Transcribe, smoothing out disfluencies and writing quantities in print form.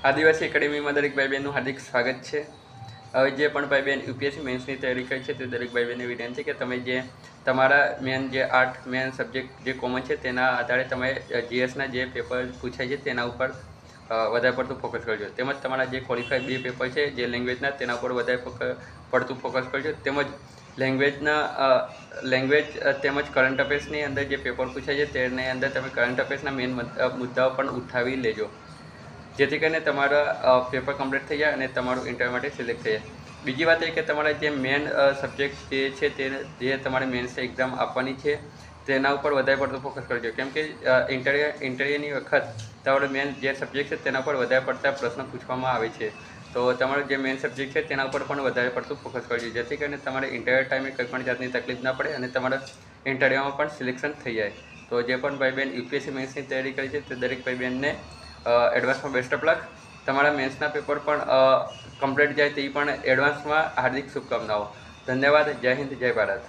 આદિવાસી એકેડમીમાં દરેક ભાઈ બહેનનું હાર્દિક સ્વાગત છે। હવે જે પણ ભાઈ બહેન યુપીએસસી મેન્સની તૈયારી કરી છે તે દરેક ભાઈ બહેનને વિનંતી કે તમે જે તમારા મેન જે 8 મેન સબ્જેક્ટ જે કોમન છે તેના આધારે તમે જીએસના જે પેપર પૂછાય છે તેના ઉપર વધારે પડતું ફોકસ કરજો। તેમજ તમારા જે ક્વોલિફાઈડ 2 પેપર છે જે લેંગ્વેજના તેના ઉપર વધારે પડતું ફોકસ કરજો। તેમજ લેંગ્વેજ તેમજ કરંટ અફેર્સની અંદર જે પેપર પૂછાય છે તેની અંદર તમે કરંટ અફેર્સના મેન મુદ્દાઓ પણ ઉઠાવી લેજો, જેથી કરીને તમારા પેપર કમ્પ્લીટ થઈ જાય અને તમારું ઇન્ટરવ્યૂ માટે સિલેક્ટ થઈ જાય। બીજી વાત એ કે તમારા જે મેન સબ્જેક્ટ જે છે તે જે તમારે મેન્સ એક્ઝામ આપવાની છે તેના ઉપર વધારે પડતું ફોકસ કરજો, કેમ કે ઇન્ટરવ્યૂની વખત તમારો મેન જે સબ્જેક્ટ છે તેના પર વધારે પડતા પ્રશ્નો પૂછવામાં આવે છે। તો તમારો જે મેન સબ્જેક્ટ છે તેના ઉપર પણ વધારે પડતું ફોકસ કરજો, જેથી કરીને તમારે ઇન્ટરવ્યૂ ટાઈમે કંઈ પણ જાતની તકલીફ ના પડે અને તમારા ઇન્ટરવ્યૂમાં પણ સિલેક્શન થઈ જાય। તો જે પણ ભાઈ બહેન યુપીએસસી મેન્સની તૈયારી કરી છે તે દરેક ભાઈ બહેનને એડવાન્સમાં બેસ્ટ ઓફ લક। તમારા મેન્સના પેપર પણ કમ્પ્લીટ જાય તેવી પણ એડવાન્સમાં હાર્દિક શુભકામનાઓ। ધન્યવાદ। જય હિન્દ, જય ભારત।